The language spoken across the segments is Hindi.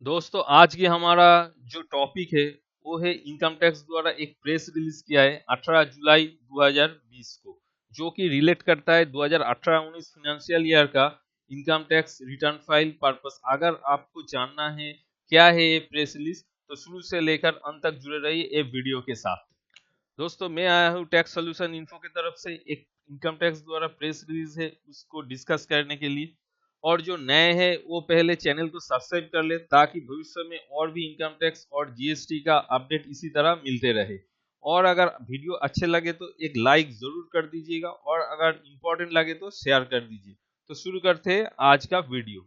दोस्तों आज की हमारा जो टॉपिक है वो है इनकम टैक्स द्वारा एक प्रेस रिलीज किया है 18 जुलाई 2020 को, जो कि रिलेट करता है 2018-19 फाइनेंशियल ईयर का income tax return file purpose. अगर आपको जानना है क्या है ये प्रेस रिलीज तो शुरू से लेकर अंत तक जुड़े रहिए ये वीडियो के साथ। दोस्तों मैं आया हूँ टैक्स सोल्यूशन इन्फो की तरफ से एक इनकम टैक्स द्वारा प्रेस रिलीज है उसको डिस्कस करने के लिए। और जो नए हैं वो पहले चैनल को सब्सक्राइब कर ले ताकि भविष्य में और भी इनकम टैक्स और जीएसटी का अपडेट इसी तरह मिलते रहे। और अगर वीडियो अच्छे लगे तो एक लाइक जरूर कर दीजिएगा और अगर इंपॉर्टेंट लगे तो शेयर कर दीजिए। तो शुरू करते हैं आज का video.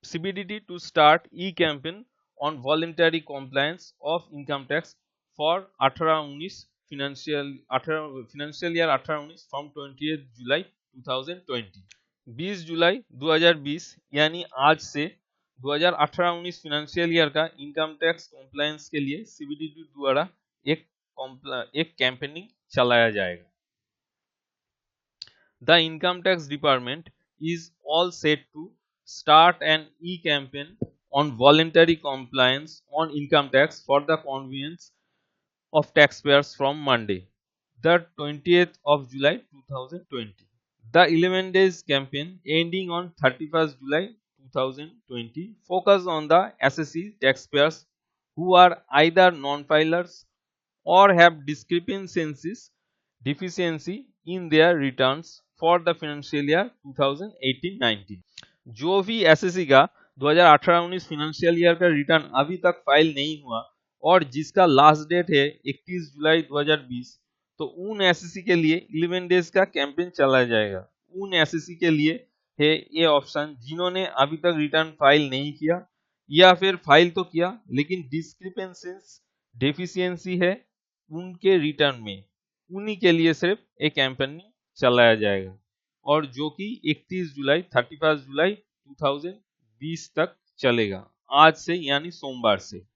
CBDT to start e-campaign on voluntary compliance of income tax for 18-19 financial year 18-19 from 20th July 2020। 20 जुलाई 2020 यानी आज से 2018-19 फाइनेंशियल ईयर का इनकम टैक्स कॉम्प्लायंस के लिए CBDT द्वारा एक कैंपेनिंग चलाया जाएगा। The Income Tax Department is all set to start an e-campaign on voluntary compliance on income tax for the convenience of taxpayers from Monday, the 20th of July 2020. The 11 days campaign ending on 31st July 2020 focus on the SSE taxpayers who are either non-filers or have discrepancies deficiency in their returns for the financial year 2018-19। जो भी एसएससी का 2018-19 फाइनेंशियल ईयर का रिटर्न अभी तक फाइल नहीं हुआ और जिसका लास्ट डेट है 31 जुलाई 2020, तो उन एसएससी के लिए 11 डेज का कैंपेन चलाया जाएगा। उन एसएससी के लिए है ये ऑप्शन जिन्होंने अभी तक रिटर्न फाइल नहीं किया या फिर फाइल तो किया लेकिन डिस्क्रिपेंसीज डेफिशिएंसी है उनके रिटर्न में, उन्हीं के लिए सिर्फ एक कैंपेन चलाया जाएगा और जो कि 31 जुलाई 31 जुलाई 2020 तक चलेगा, आज से यानी सोमवार से।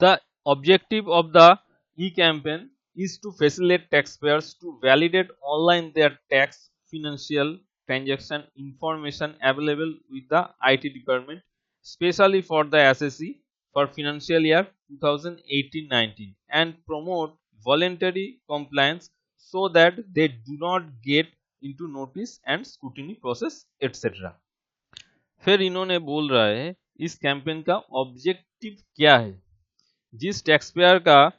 The objective of the e-campaign is to facilitate taxpayers to validate online their tax financial transaction information available with the IT department, especially for the SSE for financial year 2018-19 and promote voluntary compliance so that they do not get into notice and scrutiny process etc। फिर इन्होंने बोल रहा है इस कैंपेन का ऑब्जेक्टिव क्या है। जिस टैक्सपेयर का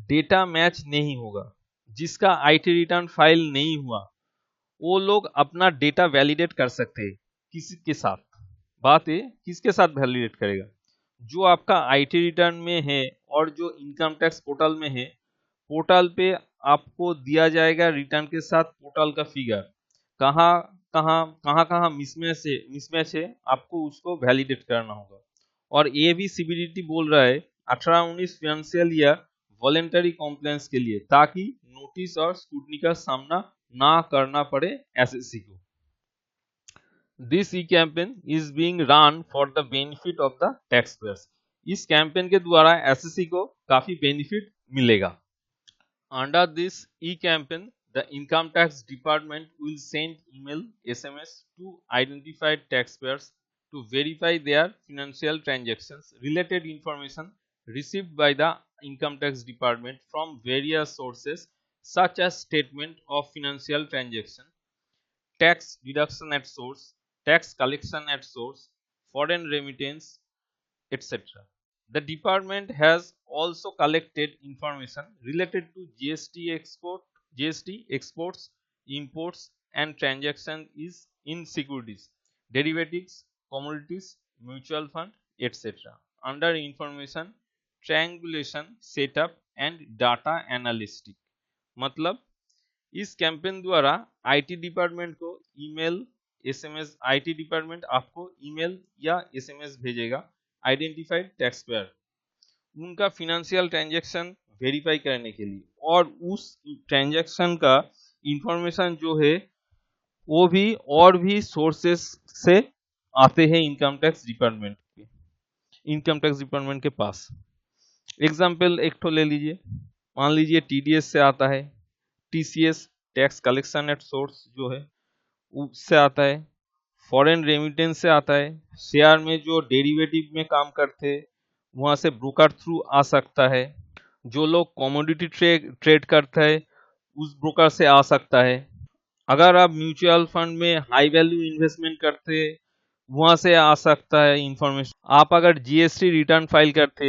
डेटा मैच नहीं होगा, जिसका आईटी रिटर्न फाइल नहीं हुआ, वो लोग अपना डेटा वैलिडेट कर सकते हैं किसी के साथ। बात है किसके साथ वैलिडेट करेगा, जो आपका आईटी रिटर्न में है और जो इनकम टैक्स पोर्टल में है। पोर्टल पे आपको दिया जाएगा रिटर्न के साथ पोर्टल का फिगर, कहाँ कहाँ मिसमैच है आपको उसको वैलिडेट करना होगा। और ये भी सीबीडीटी बोल रहा है 18-19 फाइनेंशियल ईयर वॉलेंटरी कॉम्प्लायंस के लिए, ताकि नोटिस और स्क्रूटनी का सामना ना करना पड़े एसएससी को। This E campaign is being run for the benefit of the taxpayers. इस कैंपेन के द्वारा एसएससी को काफी बेनिफिट मिलेगा। Under this E campaign the income tax department will send email SMS to identified taxpayers to verify their financial transactions. Related information received by the income tax department from various sources such as statement of financial transaction, tax deduction at source, tax collection at source, foreign remittance, etc. The department has also collected information related to GST exports, imports and transactions is in securities, derivatives, commodities, mutual fund, etc. under information triangulation setup and data analytics। मतलब इस कैंपेन द्वारा आईटी डिपार्टमेंट को ईमेल एसएमएस, आईटी डिपार्टमेंट आपको ईमेल या एसएमएस भेजेगा आइडेंटिफाइड टैक्सपेयर उनका फिनेंशियल ट्रांजैक्शन वेरीफाई करने के लिए, और उस ट्रांजैक्शन का इंफॉर्मेशन जो है वो भी और भी सोर्सेस से आते हैं इनकम टैक्स डिपार्टमेंट के पास। एग्जाम्पल एक तो ले लीजिए, मान लीजिए टीडीएस से आता है, TCS tax collection at source जो है उससे आता है, फॉरेन रेमिटेंस से आता है, शेयर में जो डेरिवेटिव में काम करते हैं वहां से ब्रोकर थ्रू आ सकता है, जो लोग कमोडिटी ट्रेड करते हैं उस ब्रोकर से आ सकता है। अगर आप म्यूचुअल फंड में हाई वैल्यू इन्वेस्टमेंट करते हैं वहां से आ सकता है इंफॉर्मेशन। आप अगर जीएसटी रिटर्न फाइल करते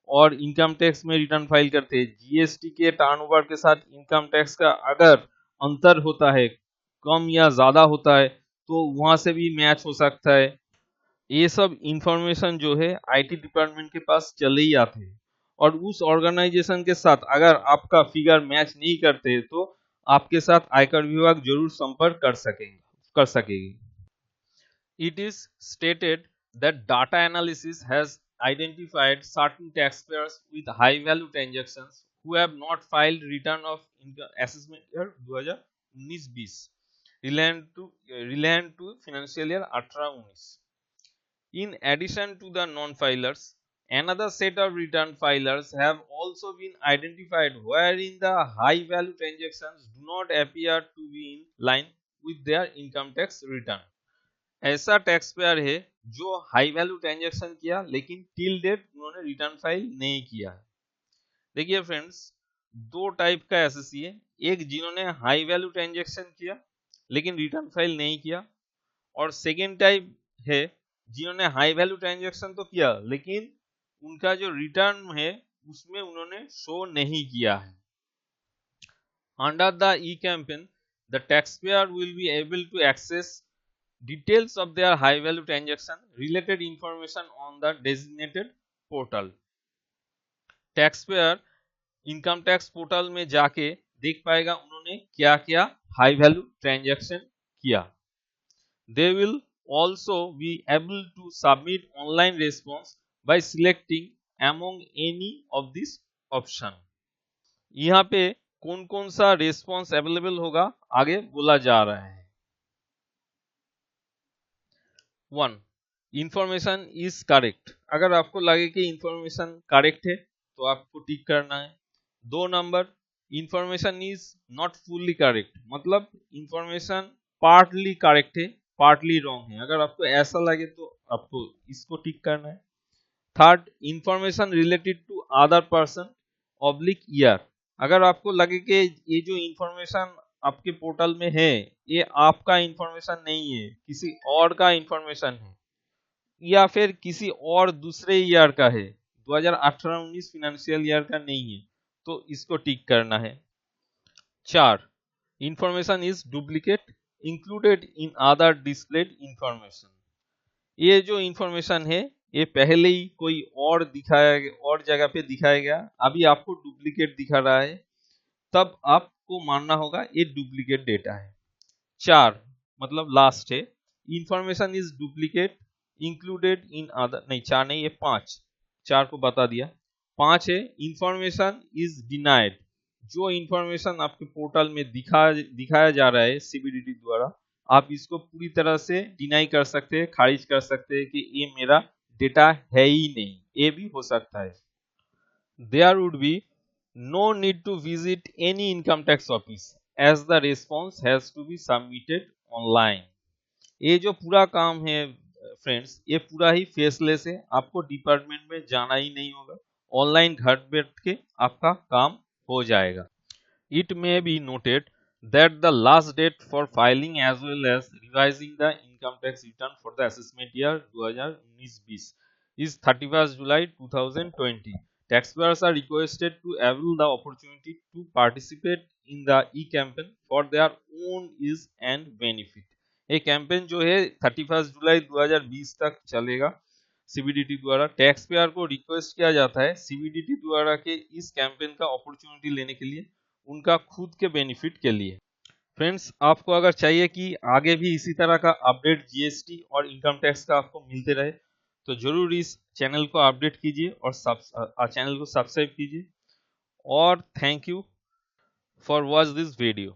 और इनकम टैक्स में रिटर्न फाइल करते, जीएसटी के टर्नओवर के साथ इनकम टैक्स का अगर अंतर होता है, कम या ज्यादा होता है, तो वहां से भी मैच हो सकता है। ये सब इंफॉर्मेशन जो है आईटी डिपार्टमेंट के पास चले ही आते हैं और उस ऑर्गेनाइजेशन के साथ अगर आपका फिगर मैच नहीं करते तो आपके साथ आयकर विभाग जरूर संपर्क कर सकेगी। It is stated that data analysis has identified certain taxpayers with high value transactions who have not filed return of income assessment year 2019-20 relevant to financial year 18-19। In addition to the non-filers, another set of return filers have also been identified wherein the high value transactions do not appear to be in line with their income tax return। ऐसा टैक्स पेयर है जो हाई वैल्यू ट्रांजैक्शन किया लेकिन टिल डेट उन्होंने रिटर्न फाइल नहीं किया है। देखिए फ्रेंड्स, दो टाइप का एसएससी है, एक जिन्होंने हाई वैल्यू ट्रांजैक्शन किया लेकिन रिटर्न फाइल नहीं किया, और सेकेंड टाइप है जिन्होंने हाई वैल्यू ट्रांजैक्शन तो किया लेकिन उनका जो रिटर्न है उसमें उन्होंने शो नहीं किया है। Under the E campaign the taxpayer will be able to access details of their high value transaction related information on the designated portal। Tax payer income tax portal में जाके देख पाएगा उन्होंने क्या क्या हाई वैल्यू ट्रांजैक्शन किया। They will also be able to submit online response by selecting among any of this option। यहाँ पे कौन कौन सा रेस्पॉन्स अवेलेबल होगा आगे बोला जा रहा है। 1. Information is correct. अगर आपको लगे कि इंफॉर्मेशन करेक्ट है तो आपको टिक करना है। 2 number, information is not fully correct, मतलब इंफॉर्मेशन पार्टली करेक्ट है पार्टली रॉन्ग है। अगर आपको ऐसा लगे तो आपको इसको टिक करना है। 3rd, information related to other person oblique year. अगर आपको लगे कि ये जो इंफॉर्मेशन आपके पोर्टल में है ये आपका इंफॉर्मेशन नहीं है, किसी और का इंफॉर्मेशन है या फिर किसी और दूसरे ईयर का है, 2018-19 फाइनेंशियल ईयर का नहीं है, तो इसको टिक करना है। 4, information is duplicate included in other displayed information. ये जो इंफॉर्मेशन है ये पहले ही कोई और दिखाया गया, और जगह पे दिखाया गया, अभी आपको डुप्लीकेट दिखा रहा है, तब आपको मानना होगा ये डुप्लीकेट डेटा है। 4 मतलब लास्ट है, information is duplicate included in other, नहीं 4 नहीं, ये 5, 4 को बता दिया। 5 है, इंफॉर्मेशन इज डिनाइड। जो इंफॉर्मेशन आपके पोर्टल में दिखाया जा रहा है सीबीडीटी द्वारा, आप इसको पूरी तरह से डिनाई कर सकते हैं, खारिज कर सकते हैं कि ये मेरा डेटा है ही नहीं, ये भी हो सकता है। There would be no need to visit any income tax office as the response has to be submitted online। ये जो पूरा काम है फ्रेंड्स, ये पूरा ही फेसलेस है, आपको डिपार्टमेंट में जाना ही नहीं होगा, ऑनलाइन घर बैठ के आपका काम हो जाएगा। It may be noted that the last date for filing as well as revising the income tax return for the assessment year 2019-20 is 31st July 2020। Taxpayers are requested to avail the opportunity to participate in the e-campaign for their own ease and benefit। ये कैंपेन जो है 31 जुलाई 2020 तक चलेगा। सीबीडीटी द्वारा टैक्स पेयर को रिक्वेस्ट किया जाता है सीबीडीटी द्वारा के इस कैंपेन का अपॉर्चुनिटी लेने के लिए, उनका खुद के बेनिफिट के लिए। फ्रेंड्स, आपको अगर चाहिए कि आगे भी इसी तरह का अपडेट जीएसटी और इनकम टैक्स का आपको मिलते रहे तो जरूर इस चैनल को अपडेट कीजिए और चैनल को सब्सक्राइब कीजिए। और thank you for watch this video.